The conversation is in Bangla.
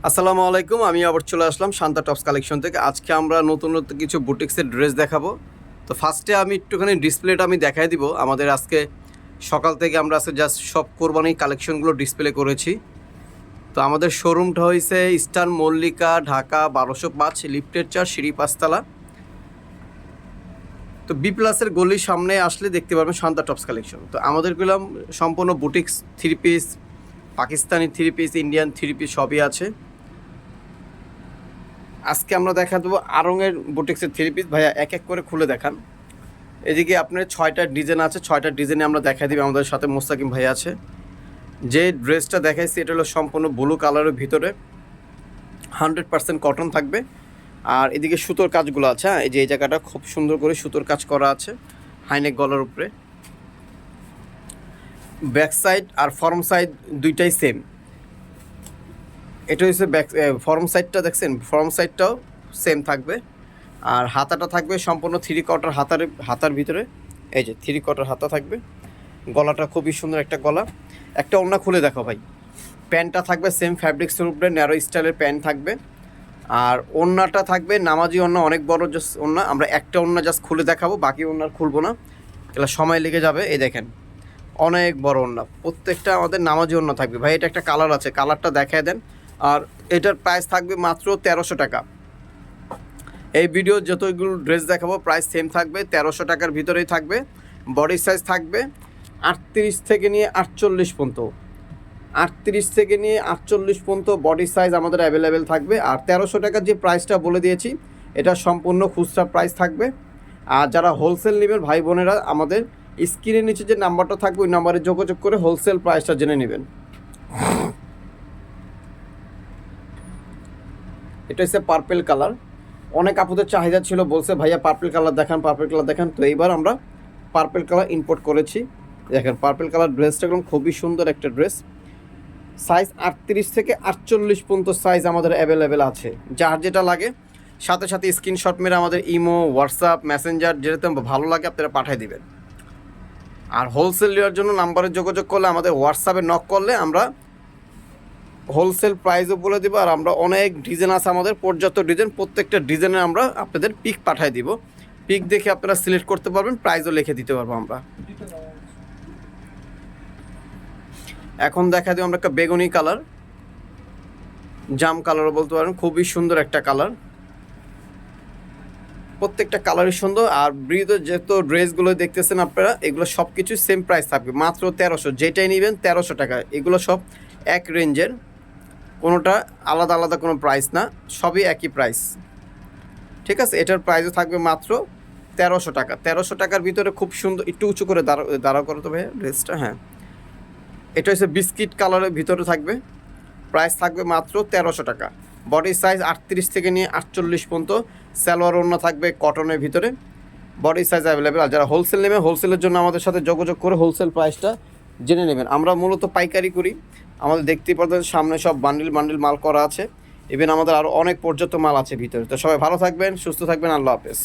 আসসালামু আলাইকুম। আমি আবার চলে আসলাম শান্তা টপস কালেকশন থেকে। আজকে আমরা নতুন কিছু বুটিক্সের ড্রেস দেখাবো। তো ফার্স্টে আমি একটুখানি ডিসপ্লেটা দেখাই দিব। আমাদের আজকে সকাল থেকে আমরা আজকে জাস্ট সব কোরবানি কালেকশনগুলো ডিসপ্লে করেছি। তো আমাদের শোরুমটা হয়েছে ইস্টার্ন মল্লিকা, ঢাকা 1205, লিফটের 4, সিঁড়ি 5তলা। তো বি প্লাসের গলির সামনে আসলে দেখতে পারবেন শান্তা টপস কালেকশন। তো আমাদেরগুলো সম্পূর্ণ boutiques three piece, Pakistani three piece, Indian three piece সবই আছে। আজকে আমরা দেখা দেবো আড়ংয়ের বুটিক্সের থ্রি পিস। ভাইয়া এক এক করে খুলে দেখান। এদিকে আপনার 6টা ডিজাইন আছে, 6টা ডিজাইনে আমরা দেখাই দিই। আমাদের সাথে মোস্তাকিম ভাই আছে। যে ড্রেসটা দেখাইছি এটা হলো সম্পূর্ণ ব্লু কালারের ভিতরে, 100% কটন থাকবে। আর এদিকে সুতোর কাজগুলো আছে। হ্যাঁ, এই যে এই জায়গাটা খুব সুন্দর করে সুতোর কাজ করা আছে হাইনেক গলার উপরে। ব্যাক সাইড আর ফর্ম সাইড দুইটাই সেম। এটা হচ্ছে ব্যাক ফর্ম সাইডটা দেখছেন, ফর্ম সাইডটাও সেম থাকবে। আর হাতাটা থাকবে সম্পূর্ণ থ্রি কোয়ার্টার হাতার ভিতরে। এই যে থ্রি কোয়ার্টার হাতা থাকবে। গলাটা খুবই সুন্দর একটা গলা। একটা ওড়না খুলে দেখো ভাই। প্যান্টটা থাকবে সেম ফ্যাব্রিক্সের উপরে, ন্যারো স্টাইলের প্যান্ট থাকবে। আর ওড়নাটা থাকবে নামাজি ওড়না, অনেক বড় জাস্ট ওড়না। আমরা একটা ওড়না জাস্ট খুলে দেখাবো, বাকি ওড়নার খুলবো না, এগুলো সময় লেগে যাবে। এই দেখেন অনেক বড় ওড়না, প্রত্যেকটা আমাদের নামাজি ওড়না থাকবে। ভাই এটা একটা কালার আছে, কালারটা দেখায় দেন। আর এটার প্রাইস থাকবে মাত্র 1300 টাকা। এই ভিডিও যতগুলো ড্রেস দেখাবো প্রাইস সেম থাকবে, 1300 টাকার ভিতরেই থাকবে। বডি সাইজ থাকবে 38 থেকে নিয়ে 48 পর্যন্ত, 38 থেকে নিয়ে 48 পর্যন্ত বডি সাইজ আমাদের অ্যাভেলেবেল থাকবে। আর 1300 টাকার যে প্রাইসটা বলে দিয়েছি এটা সম্পূর্ণ খুচরা প্রাইস থাকবে। আর যারা হোলসেল নেবেন ভাই বোনেরা, আমাদের স্ক্রিনের নিচে যে নাম্বারটা থাকবে ওই নাম্বারে যোগাযোগ করে হোলসেল প্রাইসটা জেনে নেবেন। এটা হচ্ছে পার্পেল কালার। অনেক আপুদের চাহিদা ছিল, বলছে ভাইয়া পার্পেল কালার দেখান, পার্পেল কালার দেখান। তো এইবার আমরা পার্পেল কালার ইম্পোর্ট করেছি। দেখেন পার্পেল কালার ড্রেসটা একদম খুবই সুন্দর একটা ড্রেস। সাইজ 38 থেকে 48 পর্যন্ত সাইজ আমাদের অ্যাভেলেবেল আছে। যার যেটা লাগে সাথে সাথে স্ক্রিনশট মেরে আমাদের ইমো, হোয়াটসঅ্যাপ, মেসেঞ্জার যেটাতে ভালো লাগে আপনারা পাঠিয়ে দিবেন। আর হোলসেল নেওয়ার জন্য নাম্বারে যোগাযোগ করলে, আমাদের হোয়াটসঅ্যাপে নক করলে আমরা হোলসেল প্রাইসও বলে দেবো। আর আমরা অনেক ডিজাইন আছে আমাদের, পর্যাপ্ত ডিজাইন, প্রত্যেকটা ডিজাইনে আমরা আপনাদের পিক পাঠিয়ে দিব। পিক দেখে আপনারা সিলেক্ট করতে পারবেন, প্রাইসও লিখে দিতে পারবো আমরা। এখন দেখা দিই আমরা একটা বেগুনি কালার, জাম কালারও বলতে পারেন, খুবই সুন্দর একটা কালার। প্রত্যেকটা কালারই সুন্দর। আর ব্রিদ যত ড্রেসগুলো দেখতেছেন আপনারা, এগুলো সব কিছু সেম প্রাইস থাকবে, মাত্র 1300। যেটাই নেবেন 1300 টাকা। এগুলো সব এক রেঞ্জের, কোনোটা আলাদা আলাদা কোনো প্রাইস না, সবই একই প্রাইস। ঠিক আছে, এটার প্রাইসও থাকবে মাত্র 1300 টাকা। 1300 টাকার ভিতরে খুব সুন্দর, একটু উঁচু করে দাঁড়া করো তো ভাইয়া ড্রেসটা। হ্যাঁ, এটা হচ্ছে বিস্কিট কালারের ভিতরে থাকবে, প্রাইস থাকবে মাত্র 1300 টাকা। বডি সাইজ 38 থেকে নিয়ে 48 পর্যন্ত। সালোয়ার ওড়না থাকবে কটনের ভিতরে, বডি সাইজ অ্যাভেলেবেল। আর যারা হোলসেল নেবে, হোলসেলের জন্য আমাদের সাথে যোগাযোগ করে হোলসেল প্রাইসটা জেনে নেবেন। আমরা মূলত পাইকারি করি। আমাদের দেখতেই পাচ্ছেন সামনে সব বান্ডিল বান্ডিল মাল করা আছে। ইভেন আমাদের আরও অনেক পর্যাপ্ত মাল আছে ভিতরে। তো সবাই ভালো থাকবেন, সুস্থ থাকবেন, আল্লাহ হাফেজ।